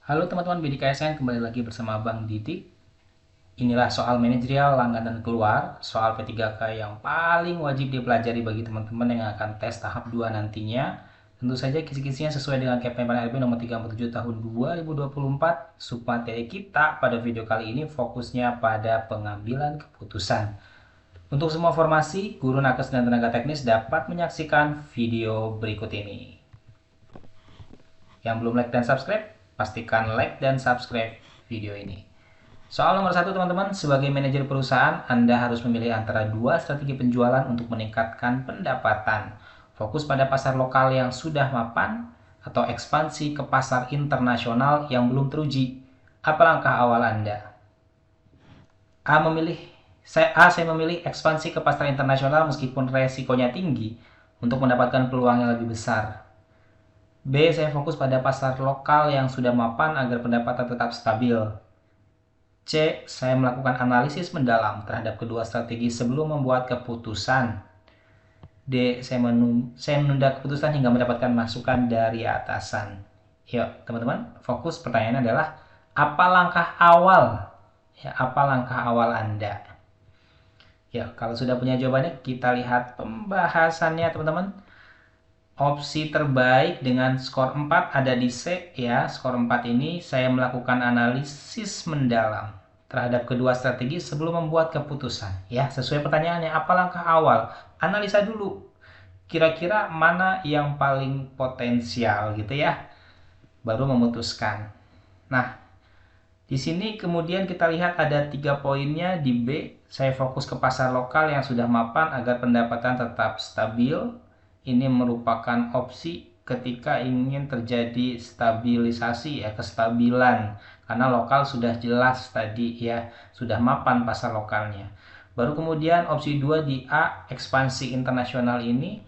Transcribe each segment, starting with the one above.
Halo teman-teman BD KSN, kembali lagi bersama Bang Didi. Inilah soal manajerial langganan keluar, soal P3K yang paling wajib dipelajari bagi teman-teman yang akan tes tahap 2 nantinya. Tentu saja kisi-kisinya sesuai dengan KPM RB nomor 37 tahun 2024. Submateri kita pada video kali ini fokusnya pada pengambilan keputusan. Untuk semua formasi, guru nakes dan tenaga teknis dapat menyaksikan video berikut ini. Yang belum like dan subscribe, pastikan like dan subscribe video ini. Soal nomor 1 teman-teman, sebagai manajer perusahaan, Anda harus memilih antara dua strategi penjualan untuk meningkatkan pendapatan. Fokus pada pasar lokal yang sudah mapan, atau ekspansi ke pasar internasional yang belum teruji. Apa langkah awal Anda? Saya memilih ekspansi ke pasar internasional meskipun resikonya tinggi untuk mendapatkan peluang yang lebih besar. B. Saya fokus pada pasar lokal yang sudah mapan agar pendapatan tetap stabil. C. Saya melakukan analisis mendalam terhadap kedua strategi sebelum membuat keputusan. D. Saya menunda keputusan hingga mendapatkan masukan dari atasan. Yuk, teman-teman, fokus pertanyaannya adalah apa langkah awal? Ya, apa langkah awal Anda? Ya, kalau sudah punya jawabannya, kita lihat pembahasannya, teman-teman. Opsi terbaik dengan skor 4 ada di C ya. Skor 4 ini saya melakukan analisis mendalam terhadap kedua strategi sebelum membuat keputusan. Ya, sesuai pertanyaannya, apa langkah awal? Analisa dulu. Kira-kira mana yang paling potensial gitu ya. Baru memutuskan. Nah, di sini kemudian kita lihat ada 3 poinnya di B. Saya fokus ke pasar lokal yang sudah mapan agar pendapatan tetap stabil. Ini merupakan opsi ketika ingin terjadi stabilisasi ya, kestabilan. Karena lokal sudah jelas tadi ya, sudah mapan pasar lokalnya. Baru kemudian opsi 2 di A, ekspansi internasional ini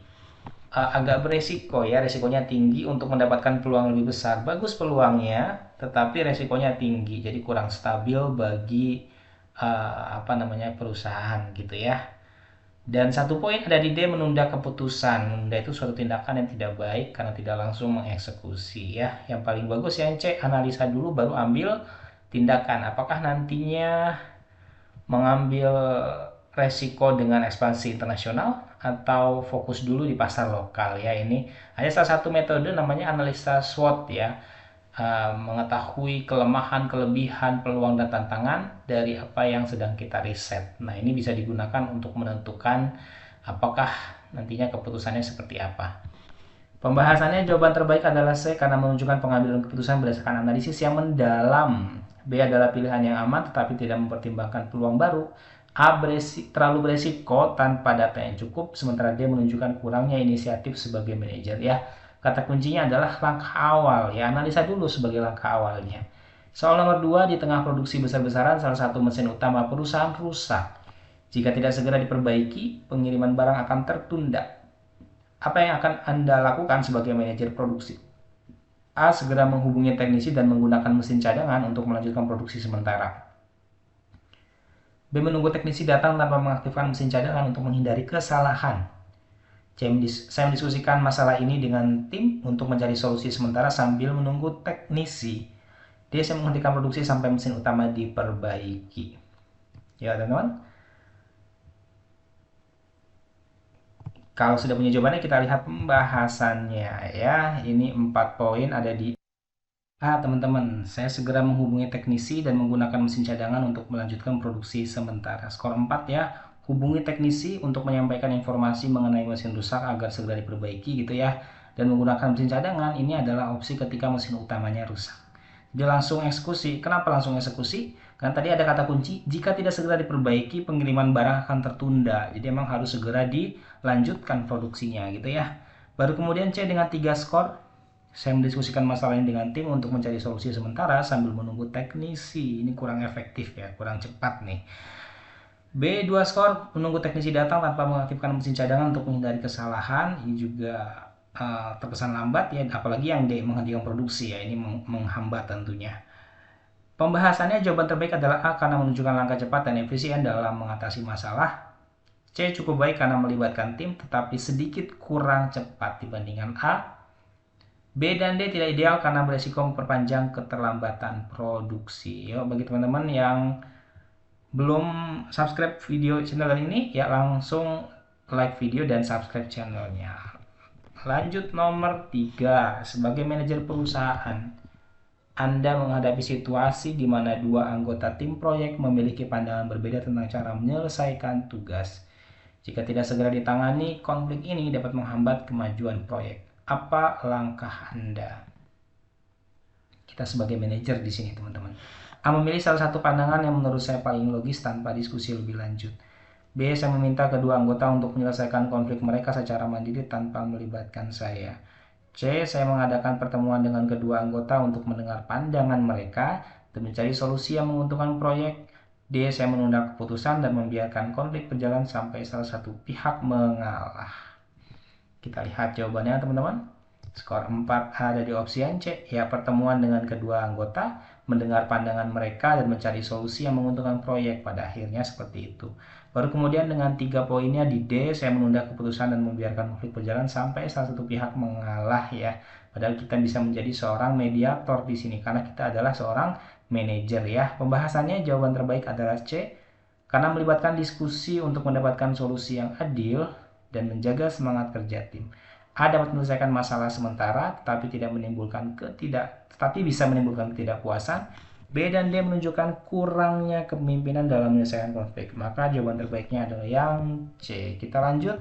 agak beresiko ya, resikonya tinggi untuk mendapatkan peluang lebih besar. Bagus peluangnya, tetapi resikonya tinggi, jadi kurang stabil bagi perusahaan gitu ya. Dan satu poin ada di D, menunda keputusan. Menunda itu suatu tindakan yang tidak baik karena tidak langsung mengeksekusi ya. Yang paling bagus yang C, analisa dulu baru ambil tindakan. Apakah nantinya mengambil resiko dengan ekspansi internasional atau fokus dulu di pasar lokal ya. Ini hanya salah satu metode namanya analisa SWOT ya. Mengetahui kelemahan, kelebihan, peluang dan tantangan dari apa yang sedang kita riset. Nah, ini bisa digunakan untuk menentukan apakah nantinya keputusannya seperti apa. Pembahasannya jawaban terbaik adalah C karena menunjukkan pengambilan keputusan berdasarkan analisis yang mendalam. B adalah pilihan yang aman tetapi tidak mempertimbangkan peluang baru. A terlalu beresiko tanpa data yang cukup, sementara D menunjukkan kurangnya inisiatif sebagai manajer ya. Kata kuncinya adalah langkah awal ya, analisa dulu sebagai langkah awalnya. Soal nomor 2, di tengah produksi besar-besaran salah satu mesin utama perusahaan rusak. Jika tidak segera diperbaiki, pengiriman barang akan tertunda. Apa yang akan Anda lakukan sebagai manajer produksi? A. Segera menghubungi teknisi dan menggunakan mesin cadangan untuk melanjutkan produksi sementara. B. Menunggu teknisi datang tanpa mengaktifkan mesin cadangan untuk menghindari kesalahan. Saya mendiskusikan masalah ini dengan tim untuk mencari solusi sementara sambil menunggu teknisi. D. Saya menghentikan produksi sampai mesin utama diperbaiki. Ya teman-teman. Kalau sudah punya jawabannya, kita lihat pembahasannya ya. Ini 4 poin ada di A, teman-teman. Saya segera menghubungi teknisi dan menggunakan mesin cadangan untuk melanjutkan produksi sementara. Skor 4 ya. Hubungi teknisi untuk menyampaikan informasi mengenai mesin rusak agar segera diperbaiki gitu ya. Dan menggunakan mesin cadangan ini adalah opsi ketika mesin utamanya rusak. Jadi langsung eksekusi. Kenapa langsung eksekusi? Karena tadi ada kata kunci, jika tidak segera diperbaiki, pengiriman barang akan tertunda. Jadi emang harus segera dilanjutkan produksinya gitu ya. Baru kemudian C dengan 3 skor. Saya mendiskusikan masalah ini dengan tim untuk mencari solusi sementara sambil menunggu teknisi. Ini kurang efektif ya, kurang cepat nih. B, 2 skor, menunggu teknisi datang tanpa mengaktifkan mesin cadangan untuk menghindari kesalahan. Ini juga terkesan lambat ya, apalagi yang D, menghentikan produksi ya, ini menghambat tentunya. Pembahasannya jawaban terbaik adalah A karena menunjukkan langkah cepat dan efisien dalam mengatasi masalah. C cukup baik karena melibatkan tim tetapi sedikit kurang cepat dibandingkan A. B dan D tidak ideal karena beresiko memperpanjang keterlambatan produksi. Yuk, bagi teman-teman yang belum subscribe video channel ini, ya langsung like video dan subscribe channelnya. Lanjut nomor 3, sebagai manajer perusahaan, Anda menghadapi situasi di mana dua anggota tim proyek memiliki pandangan berbeda tentang cara menyelesaikan tugas. Jika tidak segera ditangani, konflik ini dapat menghambat kemajuan proyek. Apa langkah Anda? Kita sebagai manajer di sini, teman-teman. A, memilih salah satu pandangan yang menurut saya paling logis tanpa diskusi lebih lanjut. B, saya meminta kedua anggota untuk menyelesaikan konflik mereka secara mandiri tanpa melibatkan saya. C, saya mengadakan pertemuan dengan kedua anggota untuk mendengar pandangan mereka dan mencari solusi yang menguntungkan proyek. D, saya menunda keputusan dan membiarkan konflik berjalan sampai salah satu pihak mengalah. Kita lihat jawabannya, teman-teman. Skor 4 ada di opsi yang C, ya pertemuan dengan kedua anggota, mendengar pandangan mereka dan mencari solusi yang menguntungkan proyek. Pada akhirnya seperti itu. Baru kemudian dengan 3 poinnya di D, saya menunda keputusan dan membiarkan konflik berjalan sampai salah satu pihak mengalah, ya. Padahal kita bisa menjadi seorang mediator di sini karena kita adalah seorang manajer, ya. Pembahasannya jawaban terbaik adalah C, karena melibatkan diskusi untuk mendapatkan solusi yang adil dan menjaga semangat kerja tim. A dapat menyelesaikan masalah sementara tetapi bisa menimbulkan ketidakpuasan. B dan D menunjukkan kurangnya kepemimpinan dalam menyelesaikan konflik. Maka jawaban terbaiknya adalah yang C. Kita lanjut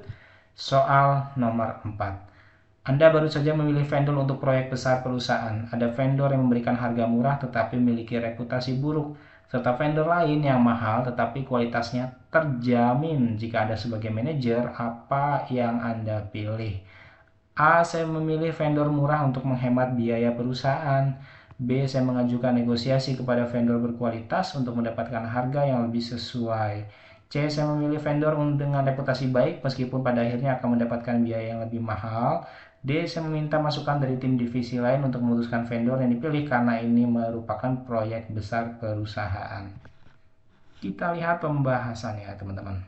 soal nomor 4. Anda baru saja memilih vendor untuk proyek besar perusahaan. Ada vendor yang memberikan harga murah tetapi memiliki reputasi buruk, serta vendor lain yang mahal tetapi kualitasnya terjamin. Jika Anda sebagai manajer, apa yang Anda pilih? A, saya memilih vendor murah untuk menghemat biaya perusahaan. B, saya mengajukan negosiasi kepada vendor berkualitas untuk mendapatkan harga yang lebih sesuai. C, saya memilih vendor dengan reputasi baik meskipun pada akhirnya akan mendapatkan biaya yang lebih mahal. D, saya meminta masukan dari tim divisi lain untuk memutuskan vendor yang dipilih karena ini merupakan proyek besar perusahaan. Kita lihat pembahasannya, teman-teman.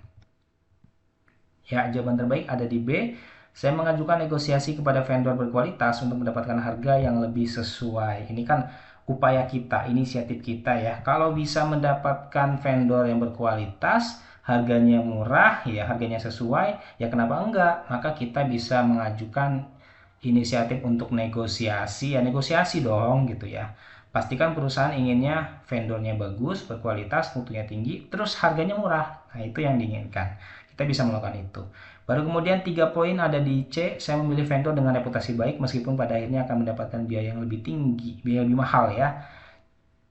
Ya, jawaban terbaik ada di B. Saya mengajukan negosiasi kepada vendor berkualitas untuk mendapatkan harga yang lebih sesuai. Ini kan upaya kita, inisiatif kita, ya. Kalau bisa mendapatkan vendor yang berkualitas, harganya murah, ya harganya sesuai, ya kenapa enggak? Maka kita bisa mengajukan inisiatif untuk negosiasi, ya negosiasi dong gitu, ya. Pastikan perusahaan inginnya vendornya bagus, berkualitas, mutunya tinggi, terus harganya murah. Nah, itu yang diinginkan. Kita bisa melakukan itu. Baru kemudian 3 poin ada di C, saya memilih vendor dengan reputasi baik meskipun pada akhirnya akan mendapatkan biaya yang lebih tinggi, biaya lebih mahal, ya.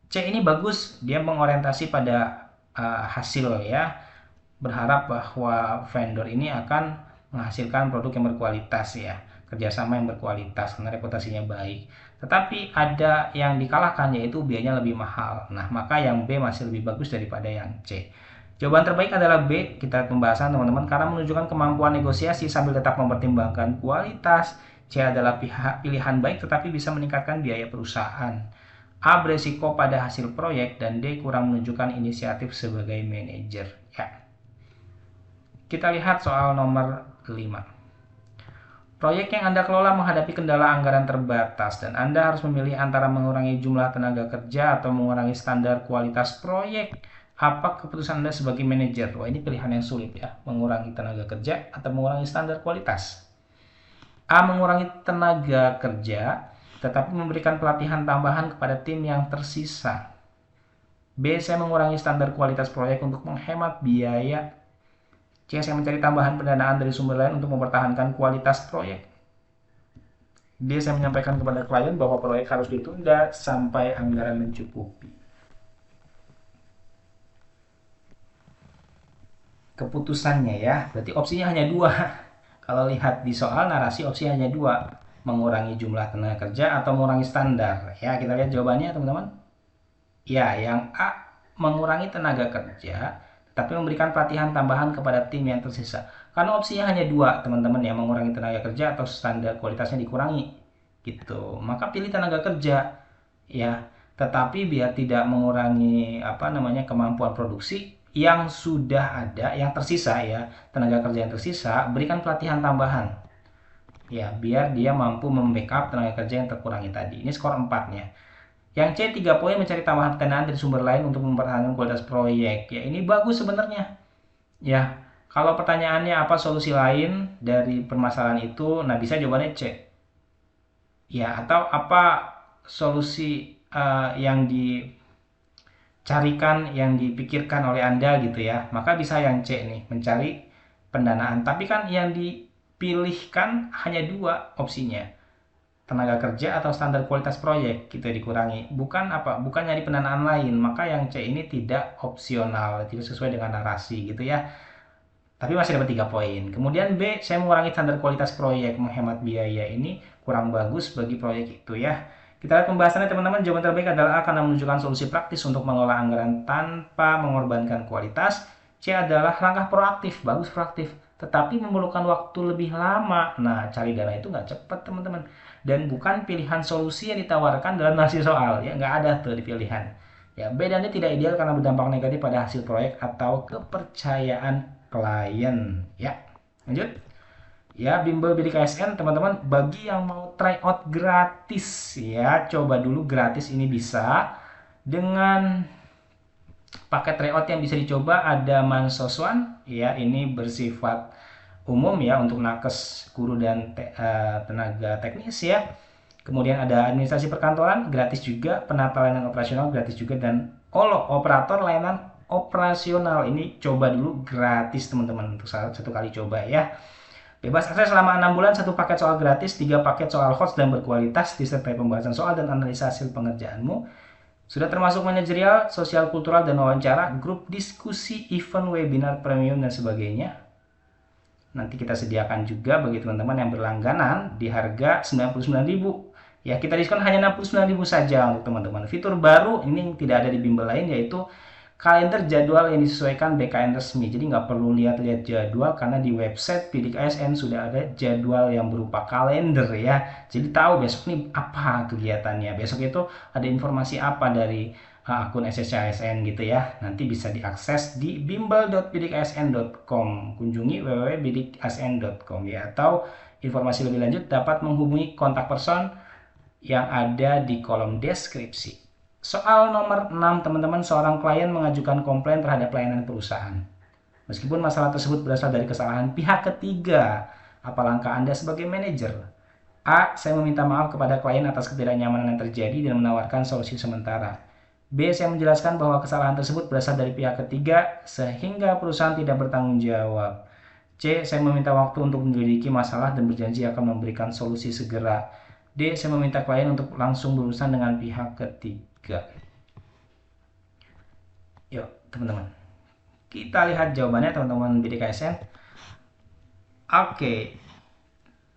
C ini bagus, dia mengorientasi pada hasil, ya. Berharap bahwa vendor ini akan menghasilkan produk yang berkualitas, ya. Kerjasama yang berkualitas karena reputasinya baik. Tetapi ada yang dikalahkan, yaitu biayanya lebih mahal. Nah, maka yang B masih lebih bagus daripada yang C. Jawaban terbaik adalah B. Kita pembahasan, teman-teman, karena menunjukkan kemampuan negosiasi sambil tetap mempertimbangkan kualitas. C adalah pilihan baik tetapi bisa meningkatkan biaya perusahaan. A beresiko pada hasil proyek dan D kurang menunjukkan inisiatif sebagai manajer, ya. Kita lihat soal nomor 5. Proyek yang Anda kelola menghadapi kendala anggaran terbatas dan Anda harus memilih antara mengurangi jumlah tenaga kerja atau mengurangi standar kualitas proyek. Apa keputusan Anda sebagai manajer? Wah, ini pilihan yang sulit, ya. Mengurangi tenaga kerja atau mengurangi standar kualitas. A, mengurangi tenaga kerja tetapi memberikan pelatihan tambahan kepada tim yang tersisa. B, saya mengurangi standar kualitas proyek untuk menghemat biaya. C, saya mencari tambahan pendanaan dari sumber lain untuk mempertahankan kualitas proyek. D, saya menyampaikan kepada klien bahwa proyek harus ditunda sampai anggaran mencukupi. Keputusannya, ya, berarti opsinya hanya 2. Kalau lihat di soal narasi, opsi hanya 2. Mengurangi jumlah tenaga kerja atau mengurangi standar. Ya, kita lihat jawabannya, teman-teman. Ya, yang A, mengurangi tenaga kerja tapi memberikan pelatihan tambahan kepada tim yang tersisa. Karena opsinya hanya 2, teman-teman, ya, mengurangi tenaga kerja atau standar kualitasnya dikurangi, gitu. Maka pilih tenaga kerja, ya. Tetapi biar tidak mengurangi kemampuan produksi yang sudah ada, yang tersisa, ya, tenaga kerja yang tersisa, berikan pelatihan tambahan. Ya, biar dia mampu membackup tenaga kerja yang terkurangi tadi. Ini skor 4-nya. Yang C 3 poin mencari tambahan pendanaan dari sumber lain untuk mempertahankan kualitas proyek. Ya, ini bagus sebenarnya. Ya, kalau pertanyaannya apa solusi lain dari permasalahan itu, nah bisa jawabannya C. Ya, atau apa solusi yang dicarikan, yang dipikirkan oleh Anda gitu ya. Maka bisa yang C nih, mencari pendanaan. Tapi kan yang dipilihkan hanya dua opsinya, tenaga kerja atau standar kualitas proyek gitu dikurangi, bukan nyari pendanaan lain. Maka yang C ini tidak opsional, tidak sesuai dengan narasi gitu ya, tapi masih dapat 3 poin. Kemudian B, saya mengurangi standar kualitas proyek, menghemat biaya. Ini kurang bagus bagi proyek itu ya. Kita lihat pembahasannya teman-teman. Jawaban terbaik adalah A, karena menunjukkan solusi praktis untuk mengelola anggaran tanpa mengorbankan kualitas. C adalah langkah proaktif, bagus proaktif, tetapi memerlukan waktu lebih lama. Nah, cari dana itu nggak cepat teman-teman. Dan bukan pilihan solusi yang ditawarkan dalam nasi soal, ya nggak ada tuh di pilihan. Ya, B dan D tidak ideal karena berdampak negatif pada hasil proyek atau kepercayaan klien. Ya, lanjut. Ya, bimbel bidik ASN teman-teman, bagi yang mau tryout gratis ya, coba dulu gratis ini bisa dengan paket tryout yang bisa dicoba. Ada Mansoswan ya, ini bersifat umum ya untuk nakes, guru dan tenaga teknis ya. Kemudian ada administrasi perkantoran gratis juga, penata layanan operasional gratis juga, dan operator layanan operasional ini coba dulu gratis teman-teman untuk satu kali coba ya. Bebas akses selama 6 bulan, satu paket soal gratis, 3 paket soal host dan berkualitas disertai pembahasan soal dan analisa hasil pengerjaanmu. Sudah termasuk manajerial, sosial kultural dan wawancara, grup diskusi, event, webinar, premium dan sebagainya. Nanti kita sediakan juga bagi teman-teman yang berlangganan di harga 99.000. Ya, kita diskon hanya 69.000 saja untuk teman-teman. Fitur baru ini tidak ada di bimbel lain, yaitu kalender jadwal yang disesuaikan BKN resmi. Jadi nggak perlu lihat-lihat jadwal, karena di website Bidik ASN sudah ada jadwal yang berupa kalender ya. Jadi tahu besok nih apa kegiatannya. Besok itu ada informasi apa dari akun SSC-ASN gitu ya. Nanti bisa diakses di bimbel.bidikasn.com. Kunjungi www.bidikasn.com ya. Atau informasi lebih lanjut dapat menghubungi kontak person yang ada di kolom deskripsi. Soal nomor 6 teman-teman, seorang klien mengajukan komplain terhadap pelayanan perusahaan. Meskipun masalah tersebut berasal dari kesalahan pihak ketiga, apa langkah Anda sebagai manajer? A. Saya meminta maaf kepada klien atas ketidaknyamanan yang terjadi dan menawarkan solusi sementara. B. Saya menjelaskan bahwa kesalahan tersebut berasal dari pihak ketiga sehingga perusahaan tidak bertanggung jawab. C. Saya meminta waktu untuk menyelidiki masalah dan berjanji akan memberikan solusi segera. D. Saya meminta klien untuk langsung berurusan dengan pihak ketiga. Yuk teman-teman, kita lihat jawabannya teman-teman Bidik ASN. Oke,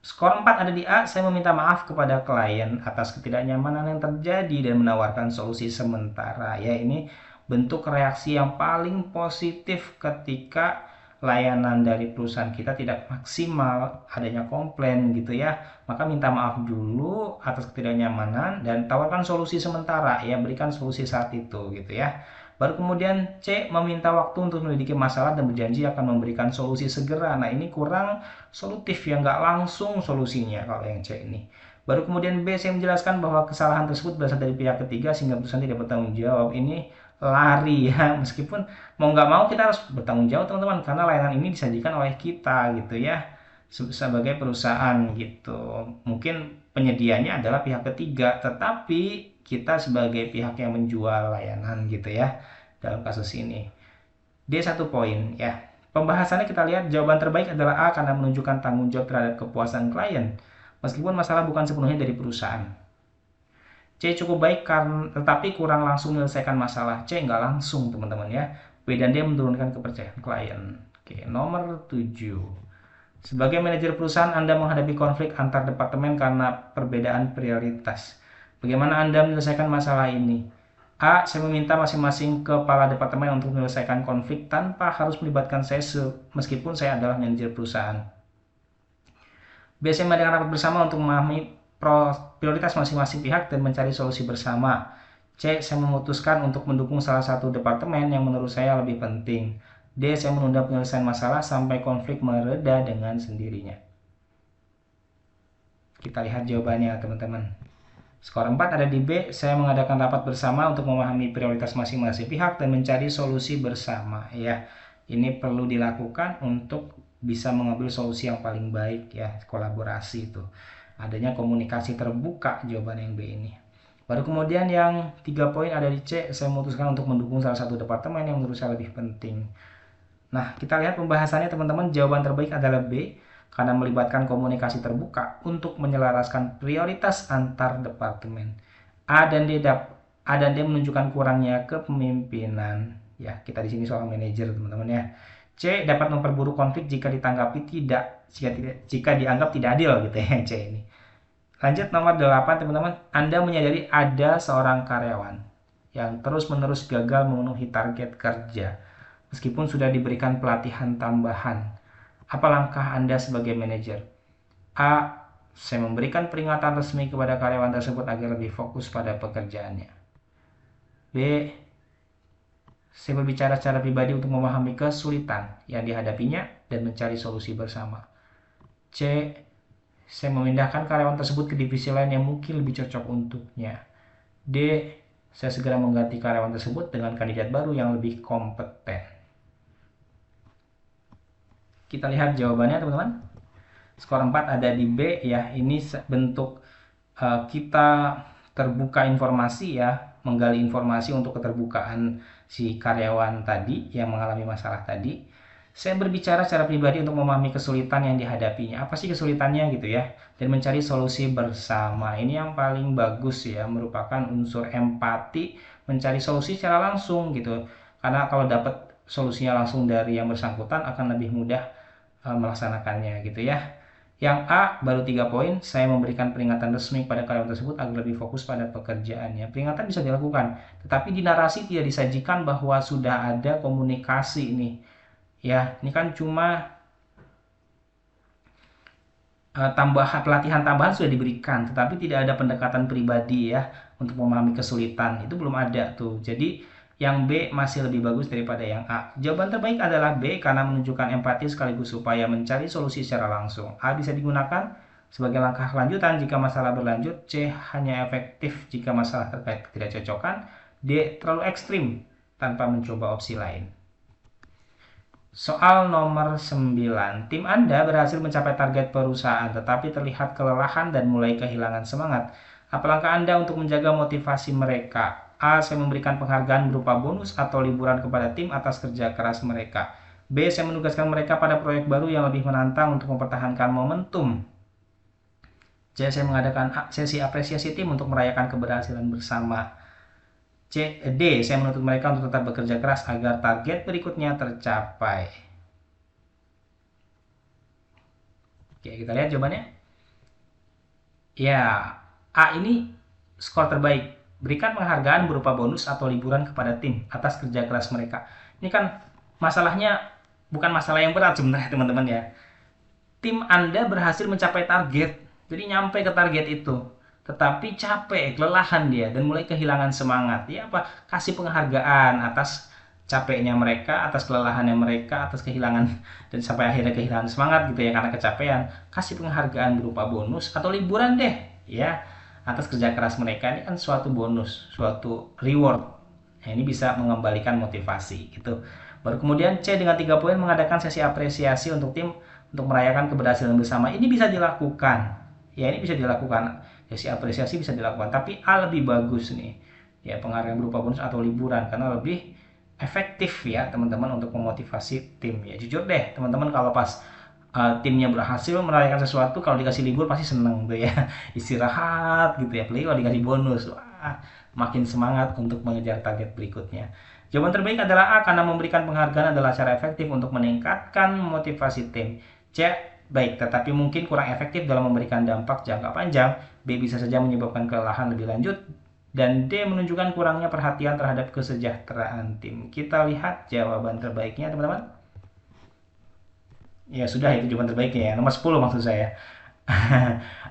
skor 4 ada di A. Saya meminta maaf kepada klien atas ketidaknyamanan yang terjadi dan menawarkan solusi sementara. Ya, ini bentuk reaksi yang paling positif ketika layanan dari perusahaan kita tidak maksimal, adanya komplain gitu ya. Maka minta maaf dulu atas ketidaknyamanan dan tawarkan solusi sementara ya, berikan solusi saat itu gitu ya. Baru kemudian C, meminta waktu untuk menyelidiki masalah dan berjanji akan memberikan solusi segera. Nah, ini kurang solutif ya, nggak langsung solusinya kalau yang C ini. Baru kemudian B, saya menjelaskan bahwa kesalahan tersebut berasal dari pihak ketiga sehingga perusahaan tidak bertanggung jawab. Ini lari ya, meskipun mau nggak mau kita harus bertanggung jawab teman-teman, karena layanan ini disajikan oleh kita gitu ya, sebagai perusahaan gitu. Mungkin penyedianya adalah pihak ketiga, tetapi kita sebagai pihak yang menjual layanan gitu ya dalam kasus ini. D 1 poin ya. Pembahasannya kita lihat, jawaban terbaik adalah A, karena menunjukkan tanggung jawab terhadap kepuasan klien meskipun masalah bukan sepenuhnya dari perusahaan. C cukup baik tetapi kurang langsung menyelesaikan masalah. C nggak langsung teman-teman ya. B dan D menurunkan kepercayaan klien. Oke, nomor 7. Sebagai manajer perusahaan, Anda menghadapi konflik antar departemen karena perbedaan prioritas. Bagaimana Anda menyelesaikan masalah ini? A. Saya meminta masing-masing kepala departemen untuk menyelesaikan konflik tanpa harus melibatkan saya meskipun saya adalah manajer perusahaan. B. Saya mengadakan rapat bersama untuk memahami prioritas masing-masing pihak dan mencari solusi bersama. C. Saya memutuskan untuk mendukung salah satu departemen yang menurut saya lebih penting. D. Saya menunda penyelesaian masalah sampai konflik mereda dengan sendirinya. Kita lihat jawabannya teman-teman. Skor 4 ada di B, saya mengadakan rapat bersama untuk memahami prioritas masing-masing pihak dan mencari solusi bersama ya. Ini perlu dilakukan untuk bisa mengambil solusi yang paling baik ya, kolaborasi itu. Adanya komunikasi terbuka jawaban yang B ini. Baru kemudian yang 3 poin ada di C, saya memutuskan untuk mendukung salah satu departemen yang menurut saya lebih penting. Nah, kita lihat pembahasannya teman-teman, jawaban terbaik adalah B, karena melibatkan komunikasi terbuka untuk menyelaraskan prioritas antar departemen. A dan D menunjukkan kurangnya kepemimpinan. Ya, kita di sini soal manajer teman-teman ya. C dapat memperburuk konflik jika dianggap tidak adil gitu ya C ini. Lanjut nomor 8 teman-teman, Anda menyadari ada seorang karyawan yang terus-menerus gagal memenuhi target kerja meskipun sudah diberikan pelatihan tambahan. Apa langkah Anda sebagai manajer? A. Saya memberikan peringatan resmi kepada karyawan tersebut agar lebih fokus pada pekerjaannya. B. Saya berbicara secara pribadi untuk memahami kesulitan yang dihadapinya dan mencari solusi bersama. C. Saya memindahkan karyawan tersebut ke divisi lain yang mungkin lebih cocok untuknya. D. Saya segera mengganti karyawan tersebut dengan kandidat baru yang lebih kompeten. Kita lihat jawabannya teman-teman. Skor 4 ada di B ya. Ini bentuk kita terbuka informasi ya, menggali informasi untuk keterbukaan si karyawan tadi yang mengalami masalah tadi. Saya berbicara secara pribadi untuk memahami kesulitan yang dihadapinya. Apa sih kesulitannya gitu ya? Dan mencari solusi bersama. Ini yang paling bagus ya, merupakan unsur empati, mencari solusi secara langsung gitu. Karena kalau dapat solusinya langsung dari yang bersangkutan akan lebih mudah melaksanakannya gitu ya. Yang A baru 3 poin, saya memberikan peringatan resmi pada karyawan tersebut agar lebih fokus pada pekerjaannya. Peringatan bisa dilakukan, tetapi di narasi tidak disajikan bahwa sudah ada komunikasi nih. Ya, ini kan cuma pelatihan tambahan sudah diberikan, tetapi tidak ada pendekatan pribadi ya untuk memahami kesulitan. Itu belum ada tuh. Jadi yang B masih lebih bagus daripada yang A. Jawaban terbaik adalah B karena menunjukkan empati sekaligus upaya mencari solusi secara langsung. A bisa digunakan sebagai langkah lanjutan jika masalah berlanjut. C hanya efektif jika masalah terkait ketidakcocokan. D terlalu ekstrim tanpa mencoba opsi lain. Soal nomor 9. Tim Anda berhasil mencapai target perusahaan tetapi terlihat kelelahan dan mulai kehilangan semangat. Apa langkah Anda untuk menjaga motivasi mereka? A. Saya memberikan penghargaan berupa bonus atau liburan kepada tim atas kerja keras mereka. B. Saya menugaskan mereka pada proyek baru yang lebih menantang untuk mempertahankan momentum. C. Saya mengadakan sesi apresiasi tim untuk merayakan keberhasilan bersama. D. Saya menuntut mereka untuk tetap bekerja keras agar target berikutnya tercapai. Oke, kita lihat jawabannya. Ya, A ini skor terbaik. Berikan penghargaan berupa bonus atau liburan kepada tim atas kerja keras mereka. Ini kan masalahnya bukan masalah yang berat sebenarnya teman-teman ya. Tim Anda berhasil mencapai target, jadi nyampe ke target itu. Tetapi capek, kelelahan dia dan mulai kehilangan semangat. Ya apa? Kasih penghargaan atas capeknya mereka, atas kelelahannya mereka, atas kehilangan dan sampai akhirnya kehilangan semangat gitu ya karena kecapean. Kasih penghargaan berupa bonus atau liburan deh ya atas kerja keras mereka. Ini kan suatu bonus, suatu reward. Nah, ini bisa mengembalikan motivasi gitu. Baru kemudian C dengan 3 poin mengadakan sesi apresiasi untuk tim untuk merayakan keberhasilan bersama. Ini bisa dilakukan. Ya, ini bisa dilakukan. Sesi apresiasi bisa dilakukan, tapi A lebih bagus nih. Ya, penghargaan berupa bonus atau liburan karena lebih efektif ya teman-teman untuk memotivasi tim. Ya, jujur deh teman-teman kalau pas timnya berhasil merayakan sesuatu, kalau dikasih libur pasti seneng tuh ya, istirahat gitu ya, apalagi kalau dikasih bonus, wah makin semangat untuk mengejar target berikutnya. Jawaban terbaik adalah A karena memberikan penghargaan adalah cara efektif untuk meningkatkan motivasi tim. C baik, tetapi mungkin kurang efektif dalam memberikan dampak jangka panjang. B bisa saja menyebabkan kelelahan lebih lanjut. Dan D menunjukkan kurangnya perhatian terhadap kesejahteraan tim. Kita lihat jawaban terbaiknya teman-teman. Ya sudah, itu jawaban terbaiknya ya. Nomor 10 maksud saya.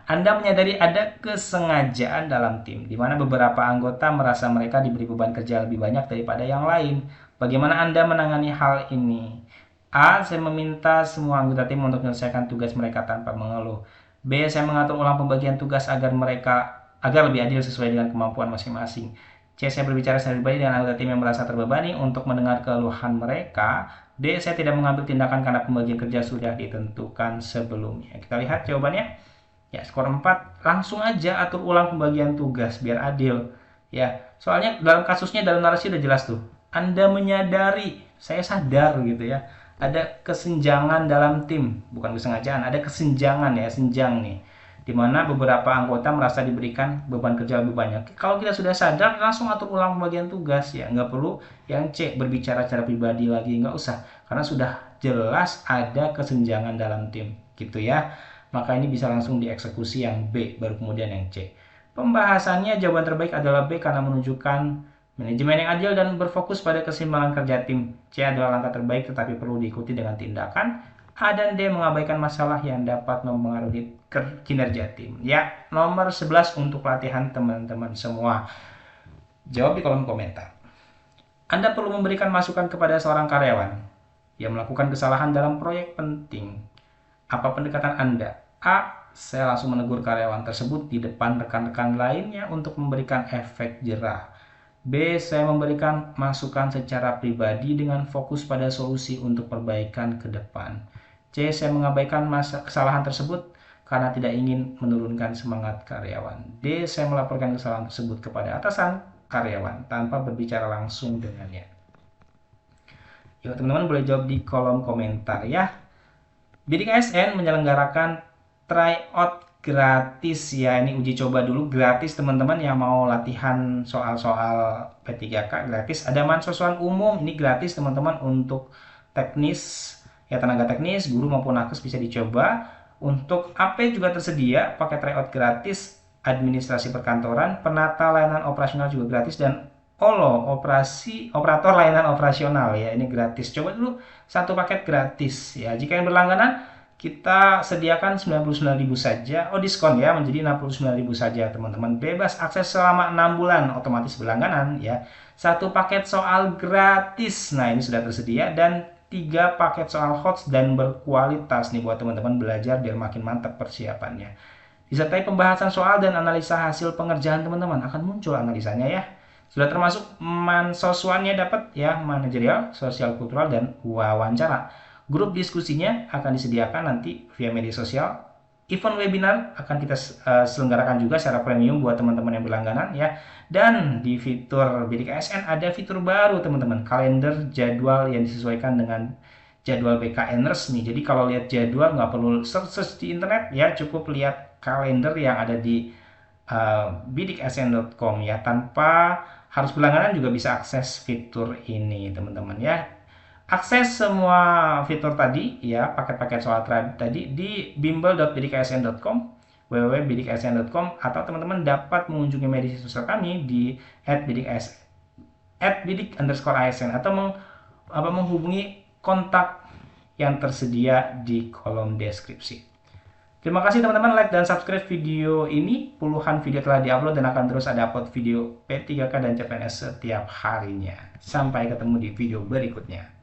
Anda menyadari ada kesengajaan dalam tim, di mana beberapa anggota merasa mereka diberi beban kerja lebih banyak daripada yang lain. Bagaimana Anda menangani hal ini? A. Saya meminta semua anggota tim untuk menyelesaikan tugas mereka tanpa mengeluh. B. Saya mengatur ulang pembagian tugas agar lebih adil sesuai dengan kemampuan masing-masing. C. Saya berbicara secara pribadi dengan anggota tim yang merasa terbebani untuk mendengar keluhan mereka. D. Saya tidak mengambil tindakan karena pembagian kerja sudah ditentukan sebelumnya. Kita lihat jawabannya. Ya, skor 4. Langsung aja atur ulang pembagian tugas biar adil. Ya, soalnya dalam kasusnya dalam narasi udah jelas tuh. Anda menyadari, saya sadar gitu ya. Ada kesenjangan dalam tim, bukan kesengajaan, ada kesenjangan ya, senjang nih. Di mana beberapa anggota merasa diberikan beban kerja lebih banyak. Kalau kita sudah sadar, langsung atur ulang pembagian tugas ya. Nggak perlu yang C, berbicara secara pribadi lagi, nggak usah. Karena sudah jelas ada kesenjangan dalam tim, gitu ya. Maka ini bisa langsung dieksekusi yang B, baru kemudian yang C. Pembahasannya jawaban terbaik adalah B karena menunjukkan manajemen yang adil dan berfokus pada keseimbangan kerja tim. C adalah langkah terbaik tetapi perlu diikuti dengan tindakan. A dan D mengabaikan masalah yang dapat mempengaruhi kinerja tim. Ya, nomor 11 untuk latihan teman-teman semua. Jawab di kolom komentar. Anda perlu memberikan masukan kepada seorang karyawan yang melakukan kesalahan dalam proyek penting. Apa pendekatan Anda? A. Saya langsung menegur karyawan tersebut di depan rekan-rekan lainnya untuk memberikan efek jerah. B. Saya memberikan masukan secara pribadi dengan fokus pada solusi untuk perbaikan ke depan. C. Saya mengabaikan kesalahan tersebut karena tidak ingin menurunkan semangat karyawan. D. Saya melaporkan kesalahan tersebut kepada atasan karyawan tanpa berbicara langsung dengannya. Yuk teman-teman boleh jawab di kolom komentar ya. Bidik ASN menyelenggarakan tryout gratis ya, ini uji coba dulu gratis teman-teman yang mau latihan soal-soal P3K gratis. Ada mahasiswa umum ini gratis teman-teman untuk teknis ya, tenaga teknis, guru maupun nakes bisa dicoba. Untuk AP juga tersedia pakai tryout gratis, administrasi perkantoran, penata layanan operasional juga gratis, dan operator layanan operasional ya, ini gratis. Coba dulu satu paket gratis ya. Jika yang berlangganan kita sediakan 99.000 saja. Oh, diskon ya menjadi 69.000 saja teman-teman. Bebas akses selama 6 bulan, otomatis berlangganan ya. Satu paket soal gratis. Nah, ini sudah tersedia, dan 3 paket soal HOTS dan berkualitas nih buat teman-teman belajar biar makin mantap persiapannya. Disertai pembahasan soal dan analisa hasil pengerjaan teman-teman, akan muncul analisanya ya. Sudah termasuk mansoswannya dapat ya, manajerial, sosial kultural, dan wawancara. Grup diskusinya akan disediakan nanti via media sosial. Event webinar akan kita selenggarakan juga secara premium buat teman-teman yang berlangganan ya. Dan di fitur Bidik ASN ada fitur baru teman-teman, kalender jadwal yang disesuaikan dengan jadwal BKN resmi. Jadi kalau lihat jadwal nggak perlu search di internet ya, cukup lihat kalender yang ada di bidiksn.com ya. Tanpa harus berlangganan juga bisa akses fitur ini teman-teman ya. Akses semua fitur tadi ya, paket-paket soal tadi di bimbel.bidiksn.com, www.bidiksn.com, atau teman-teman dapat mengunjungi media sosial kami di @bidik_asn atau menghubungi kontak yang tersedia di kolom deskripsi. Terima kasih teman-teman, like dan subscribe video ini. Puluhan video telah diupload dan akan terus ada upload video P3K dan CPNS setiap harinya. Sampai ketemu di video berikutnya.